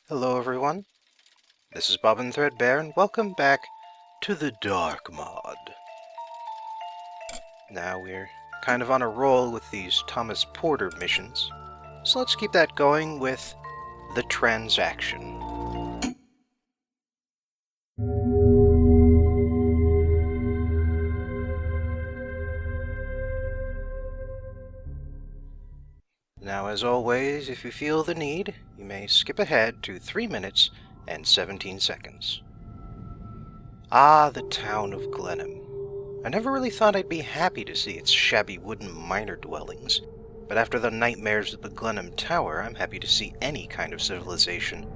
Hello everyone, this is Bobbin Threadbare, and welcome back to the Dark Mod. Now we're kind of on a roll with these Thomas Porter missions, so let's keep that going with The Transaction. Now, as always, if you feel the need, you may skip ahead to 3 minutes and 17 seconds. Ah, the town of Glenham. I never really thought I'd be happy to see its shabby wooden miner dwellings, but after the nightmares of the Glenham Tower, I'm happy to see any kind of civilization.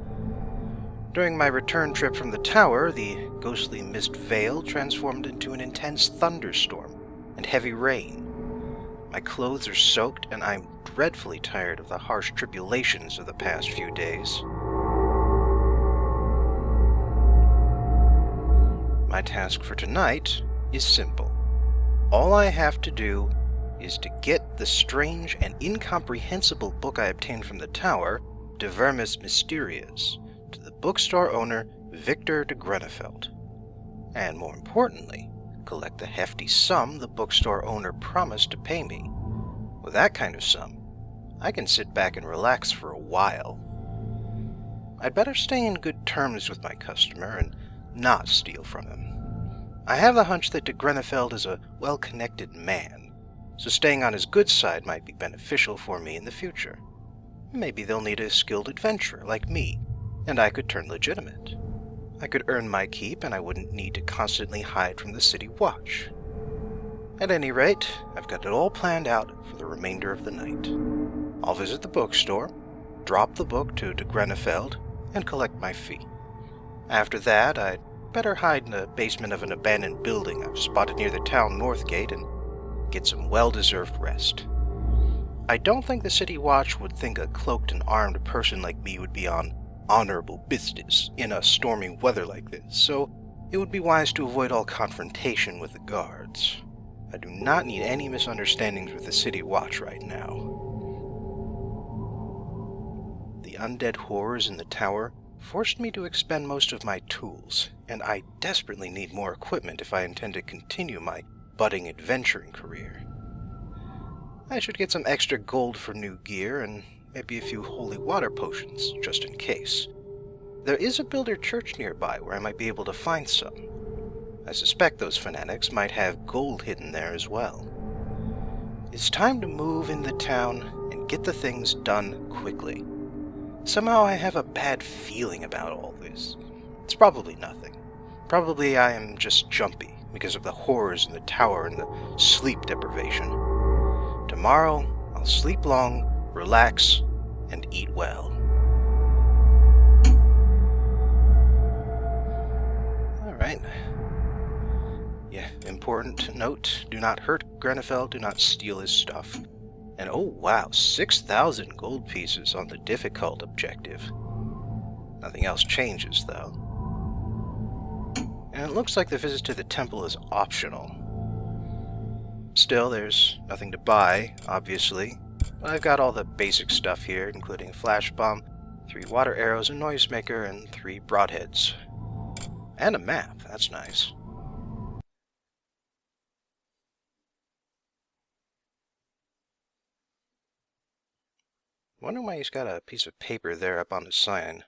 During my return trip from the tower, the ghostly mist veil transformed into an intense thunderstorm and heavy rain. My clothes are soaked, and I'm dreadfully tired of the harsh tribulations of the past few days. My task for tonight is simple. All I have to do is to get the strange and incomprehensible book I obtained from the tower, De Vermis Mysterias, to the bookstore owner Victor de Grenefeld. And more importantly, collect the hefty sum the bookstore owner promised to pay me. With that kind of sum, I can sit back and relax for a while. I'd better stay in good terms with my customer and not steal from him. I have the hunch that de Grenefeld is a well-connected man, so staying on his good side might be beneficial for me in the future. Maybe they'll need a skilled adventurer like me, and I could turn legitimate. I could earn my keep, and I wouldn't need to constantly hide from the city watch. At any rate, I've got it all planned out for the remainder of the night. I'll visit the bookstore, drop the book to de Grenefeld, and collect my fee. After that, I'd better hide in the basement of an abandoned building I've spotted near the town north gate and get some well-deserved rest. I don't think the city watch would think a cloaked and armed person like me would be on honorable business in a stormy weather like this, so it would be wise to avoid all confrontation with the guards. I do not need any misunderstandings with the city watch right now. The undead horrors in the tower forced me to expend most of my tools, and I desperately need more equipment if I intend to continue my budding adventuring career. I should get some extra gold for new gear, and maybe a few holy water potions, just in case. There is a builder church nearby where I might be able to find some. I suspect those fanatics might have gold hidden there as well. It's time to move in the town and get the things done quickly. Somehow I have a bad feeling about all this. It's probably nothing. Probably I am just jumpy because of the horrors in the tower and the sleep deprivation. Tomorrow, I'll sleep long, relax, and eat well. Alright. Yeah, important note, do not hurt Grenefeld, do not steal his stuff. And oh wow, 6,000 gold pieces on the difficult objective. Nothing else changes, though. And it looks like the visit to the temple is optional. Still, there's nothing to buy, obviously. I've got all the basic stuff here, including a flash bomb, 3 water arrows, a noisemaker, and 3 broadheads. And a map, that's nice. Wonder why he's got a piece of paper there up on the sign.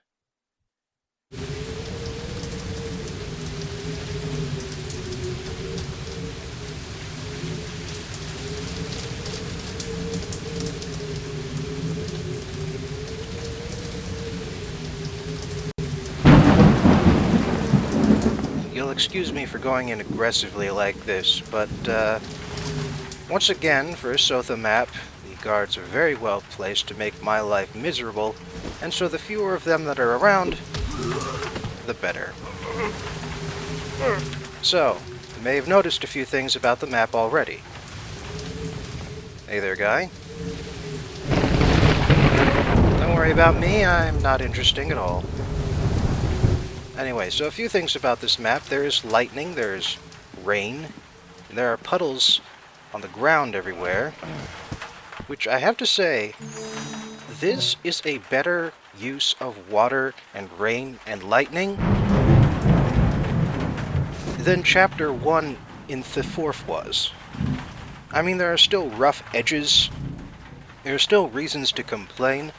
You'll excuse me for going in aggressively like this, but once again, for a Sotha map, the guards are very well placed to make my life miserable, and so the fewer of them that are around, the better. So, you may have noticed a few things about the map already. Hey there, guy. Don't worry about me, I'm not interesting at all. Anyway, so a few things about this map. There's lightning, there's rain, and there are puddles on the ground everywhere, which I have to say, this is a better use of water and rain and lightning than Chapter 1 in the 4th was. I mean, there are still rough edges, there are still reasons to complain,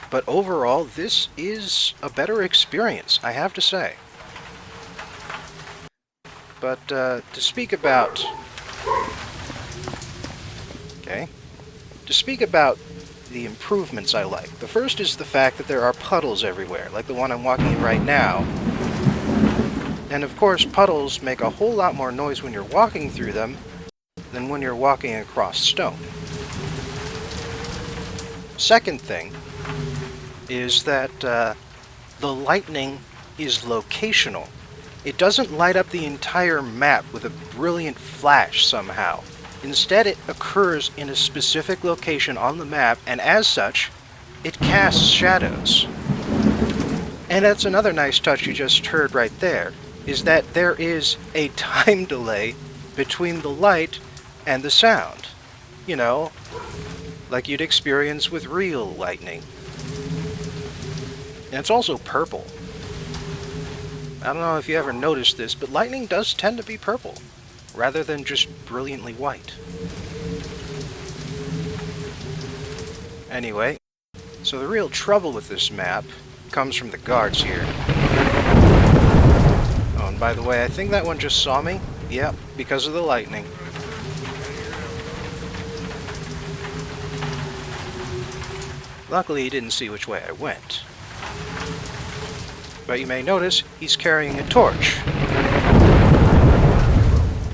but overall, this is a better experience, I have to say. But, to speak about the improvements I like, the first is the fact that there are puddles everywhere, like the one I'm walking in right now. And of course, puddles make a whole lot more noise when you're walking through them than when you're walking across stone. Second thing is that the lightning is locational. It doesn't light up the entire map with a brilliant flash somehow. Instead, it occurs in a specific location on the map, and as such, it casts shadows. And that's another nice touch you just heard right there, is that there is a time delay between the light and the sound. You know, like you'd experience with real lightning. And it's also purple. I don't know if you ever noticed this, but lightning does tend to be purple, rather than just brilliantly white. Anyway, so the real trouble with this map comes from the guards here. Oh, and by the way, I think that one just saw me. Yep, because of the lightning. Luckily, he didn't see which way I went. But you may notice he's carrying a torch.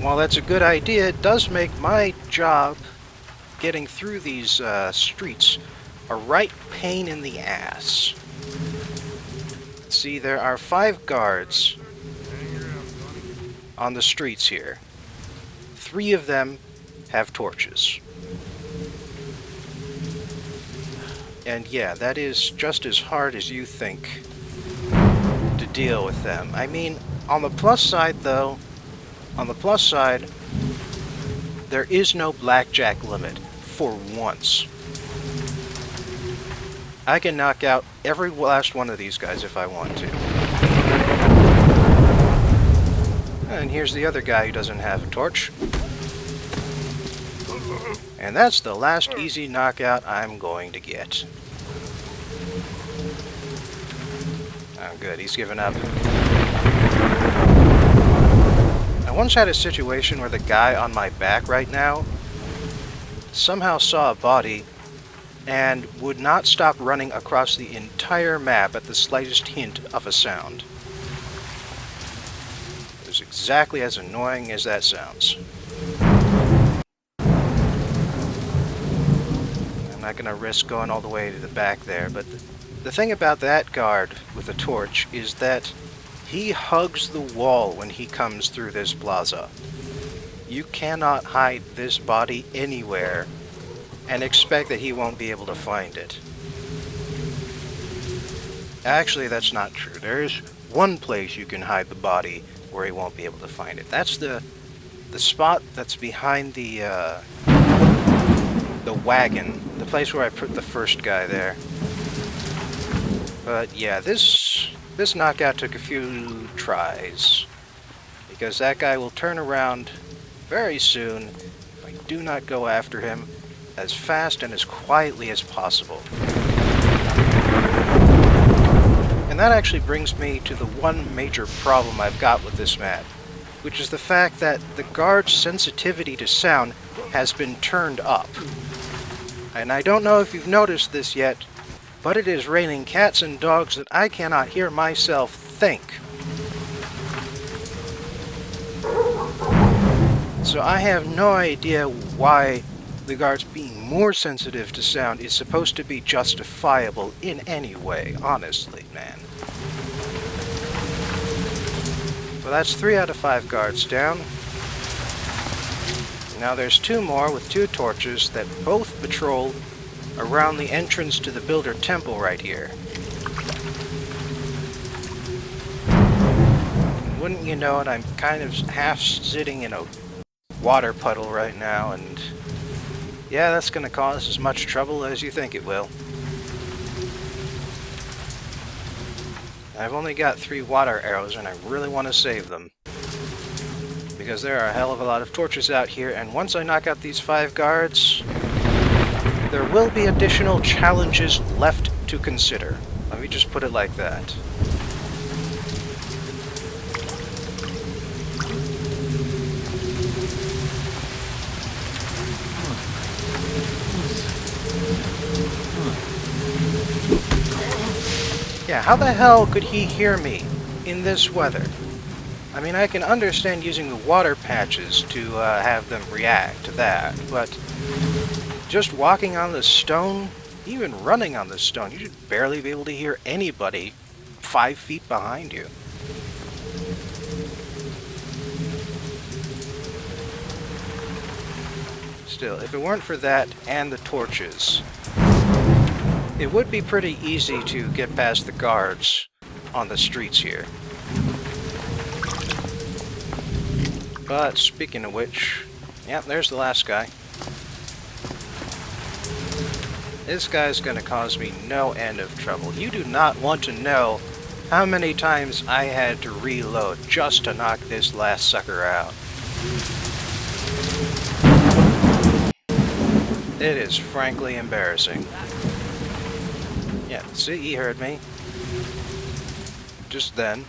While that's a good idea, it does make my job getting through these streets a right pain in the ass. See, there are 5 guards on the streets here. 3 of them have torches. And yeah, that is just as hard as you think to deal with them. I mean, on the plus side though, there is no blackjack limit, for once. I can knock out every last one of these guys if I want to. And here's the other guy who doesn't have a torch. And that's the last easy knockout I'm going to get. Oh good, he's given up. I once had a situation where the guy on my back right now somehow saw a body and would not stop running across the entire map at the slightest hint of a sound. It was exactly as annoying as that sounds. I'm not going to risk going all the way to the back there, but the thing about that guard with the torch is that he hugs the wall when he comes through this plaza. You cannot hide this body anywhere and expect that he won't be able to find it. Actually, that's not true. There's one place you can hide the body where he won't be able to find it. That's the spot that's behind the wagon. The place where I put the first guy there. But yeah, this knockout took a few tries, because that guy will turn around very soon if I do not go after him as fast and as quietly as possible. And that actually brings me to the one major problem I've got with this map, which is the fact that the guard's sensitivity to sound has been turned up. And I don't know if you've noticed this yet, but it is raining cats and dogs that I cannot hear myself think. So I have no idea why the guards being more sensitive to sound is supposed to be justifiable in any way, honestly, man. Well, that's 3 out of 5 guards down. Now there's 2 more with 2 torches that both patrol around the entrance to the Builder Temple right here. And wouldn't you know it, I'm kind of half sitting in a water puddle right now, and yeah, that's going to cause as much trouble as you think it will. I've only got 3 water arrows, and I really want to save them. Because there are a hell of a lot of torches out here, and once I knock out these 5 guards, there will be additional challenges left to consider. Let me just put it like that. Yeah, how the hell could he hear me in this weather? I mean, I can understand using the water patches to have them react to that, but just walking on the stone, even running on the stone, you should barely be able to hear anybody 5 feet behind you. Still, if it weren't for that and the torches, it would be pretty easy to get past the guards on the streets here. But speaking of which, yeah, there's the last guy. This guy's gonna cause me no end of trouble. You do not want to know how many times I had to reload just to knock this last sucker out. It is frankly embarrassing. Yeah, see, he heard me. Just then.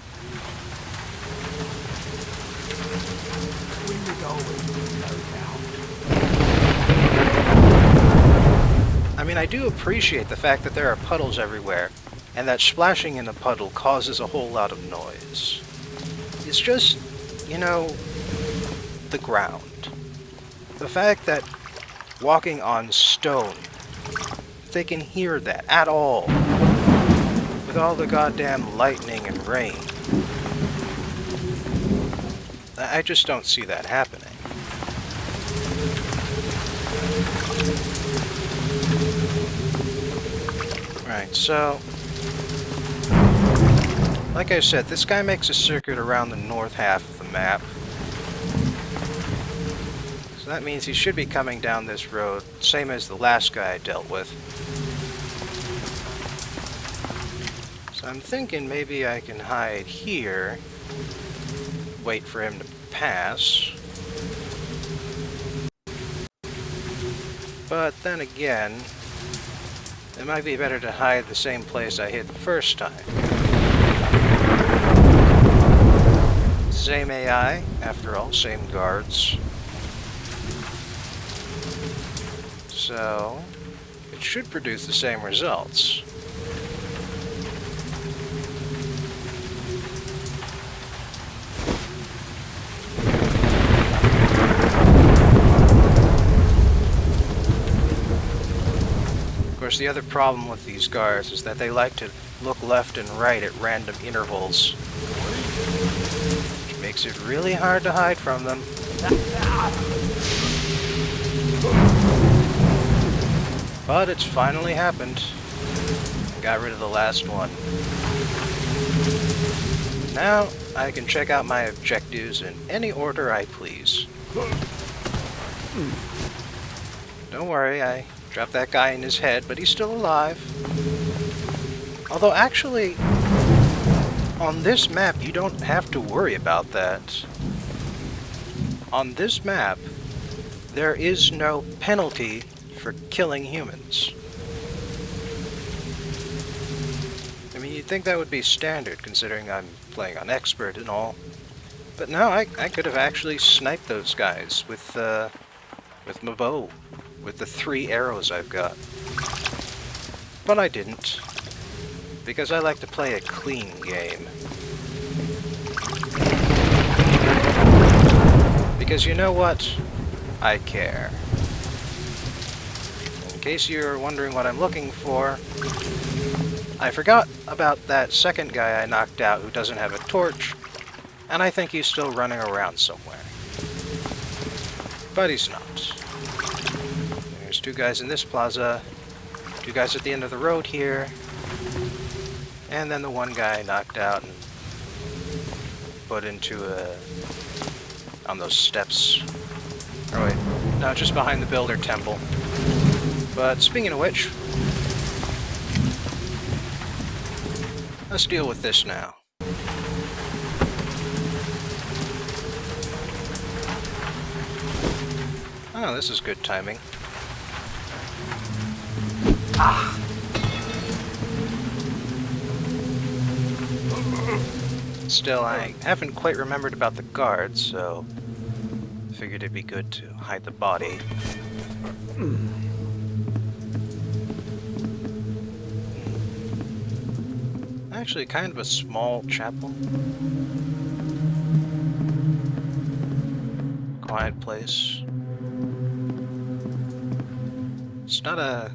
I mean, I do appreciate the fact that there are puddles everywhere, and that splashing in a puddle causes a whole lot of noise. It's just, you know, the ground. The fact that walking on stone, they can hear that at all, with all the goddamn lightning and rain. I just don't see that happening. Right, so like I said, this guy makes a circuit around the north half of the map. So that means he should be coming down this road, same as the last guy I dealt with. So I'm thinking maybe I can hide here, wait for him to pass. But then again, it might be better to hide the same place I hid the first time. Same AI, after all, same guards. So, it should produce the same results. Of course, the other problem with these guards is that they like to look left and right at random intervals, which makes it really hard to hide from them. But it's finally happened. I got rid of the last one. Now I can check out my objectives in any order I please. Don't worry, I dropped that guy in his head, but he's still alive. Although actually, on this map you don't have to worry about that. On this map, there is no penalty for killing humans. I mean, you'd think that would be standard, considering I'm playing on expert and all. But no, I could have actually sniped those guys with my bow, with the 3 arrows I've got. But I didn't, because I like to play a clean game. Because you know what? I care. In case you're wondering what I'm looking for, I forgot about that second guy I knocked out who doesn't have a torch, and I think he's still running around somewhere. But he's not. There's 2 guys in this plaza, 2 guys at the end of the road here, and then the 1 guy I knocked out and put into on those steps. Or wait, no, just behind the Builder Temple. But speaking of which, Let's deal with this now. Oh, this is good timing. Ah! Still, I haven't quite remembered about the guards, so figured it'd be good to hide the body. Actually, kind of a small chapel. Quiet place. Some of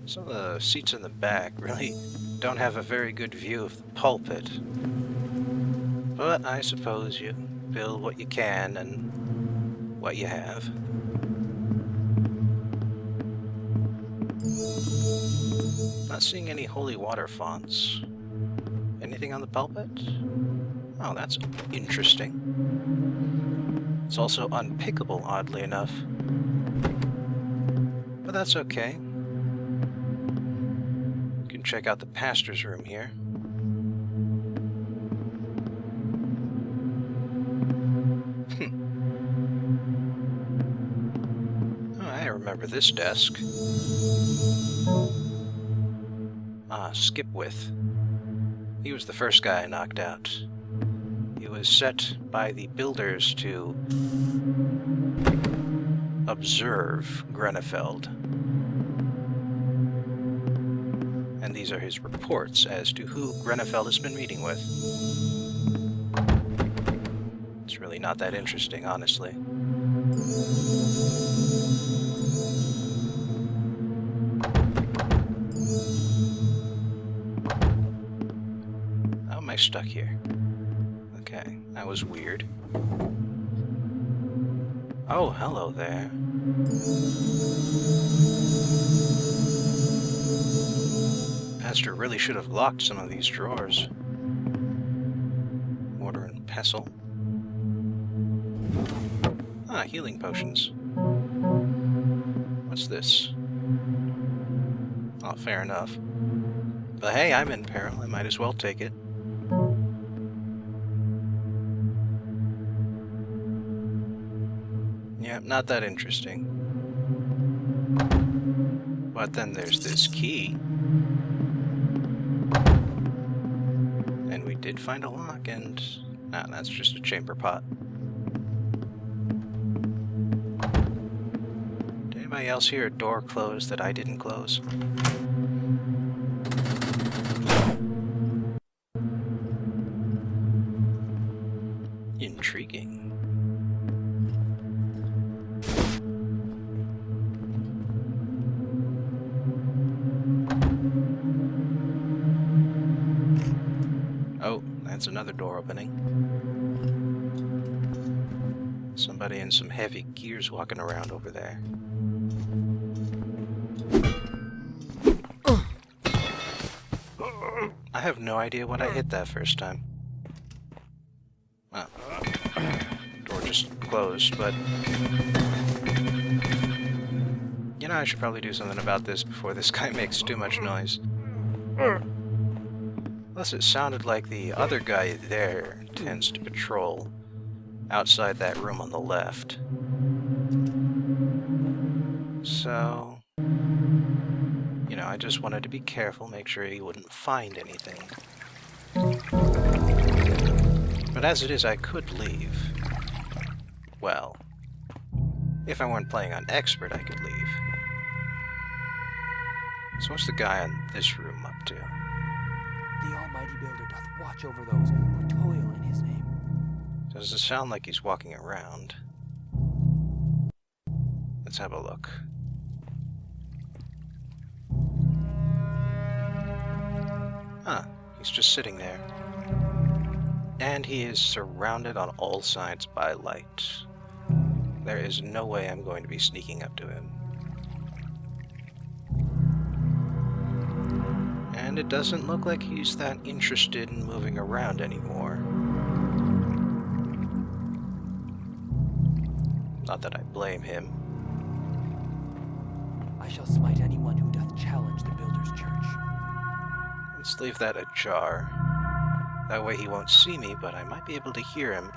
the seats in the back really don't have a very good view of the pulpit. But I suppose you build what you can and what you have. Not seeing any holy water fonts. Anything on the pulpit? Oh, that's interesting. It's also unpickable, oddly enough. But that's okay. You can check out the pastor's room here. Oh, I remember this desk. Ah, Skipwith. He was the first guy I knocked out. He was set by the builders to observe Grenefeld. And these are his reports as to who Grenefeld has been meeting with. It's really not that interesting, honestly. How am I stuck here? Okay, that was weird. Oh, hello there. Pastor really should have locked some of these drawers. Mortar and pestle. Ah, healing potions. What's this? Oh, fair enough. But hey, I'm in peril. I might as well take it. Yeah, not that interesting. But then there's this key. And we did find a lock, and... nah, that's just a chamber pot. Did anybody else hear a door close that I didn't close? Intriguing. Oh, that's another door opening. Somebody in some heavy gears walking around over there. I have no idea what I hit that first time. Oh. Door just closed, but... you know, I should probably do something about this before this guy makes too much noise. Plus, it sounded like the other guy there tends to patrol outside that room on the left. So, you know, I just wanted to be careful, make sure he wouldn't find anything. But as it is, I could leave. Well, if I weren't playing on expert, I could leave. So what's the guy in this room up to? The Almighty Builder doth watch over those who toil in his name. Does it sound like he's walking around? Let's have a look. Huh, he's just sitting there. And he is surrounded on all sides by light. There is no way I'm going to be sneaking up to him. And it doesn't look like he's that interested in moving around anymore. Not that I blame him. I shall smite anyone who doth challenge the Builder's church. Let's leave that ajar. That way he won't see me, but I might be able to hear him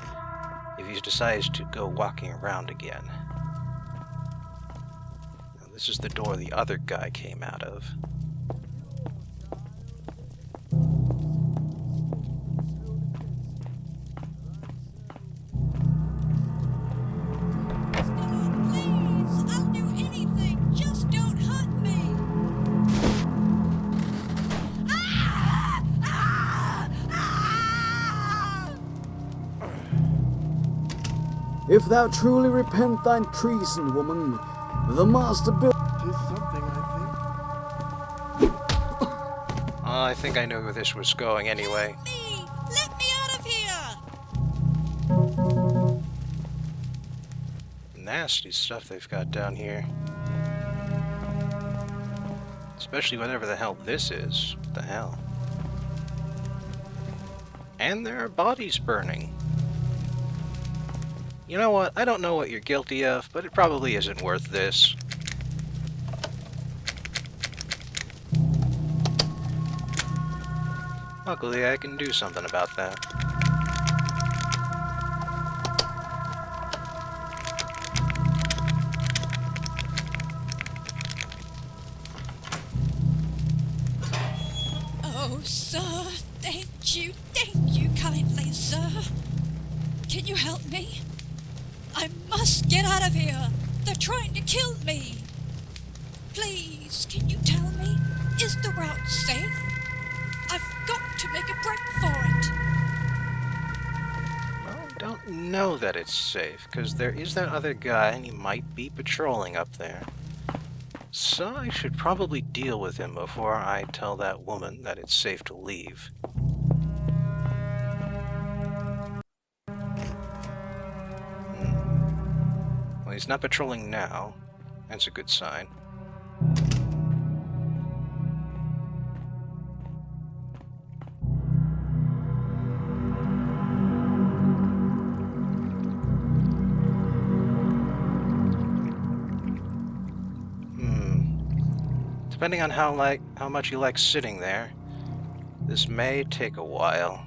if he decides to go walking around again. Now, this is the door the other guy came out of. Please, I'll do anything. Just don't hunt me. Ah! Ah! Ah! If thou truly repent thine treason, woman, the master built. Tis something, I I think I knew where this was going anyway. Let me out of here. Nasty stuff they've got down here. Especially whatever the hell this is. What the hell? And there are bodies burning. You know what? I don't know what you're guilty of, but it probably isn't worth this. Luckily, I can do something about that. Oh, sir, thank you kindly, sir. Can you help me? I must get out of here. They're trying to kill me. Please, can you tell me, is the route safe? I've got to make a break for it. Well, I don't know that it's safe, because there is that other guy, and he might be patrolling up there. So I should probably deal with him before I tell that woman that it's safe to leave. Well, he's not patrolling now. That's a good sign. Depending on how much you like sitting there, this may take a while.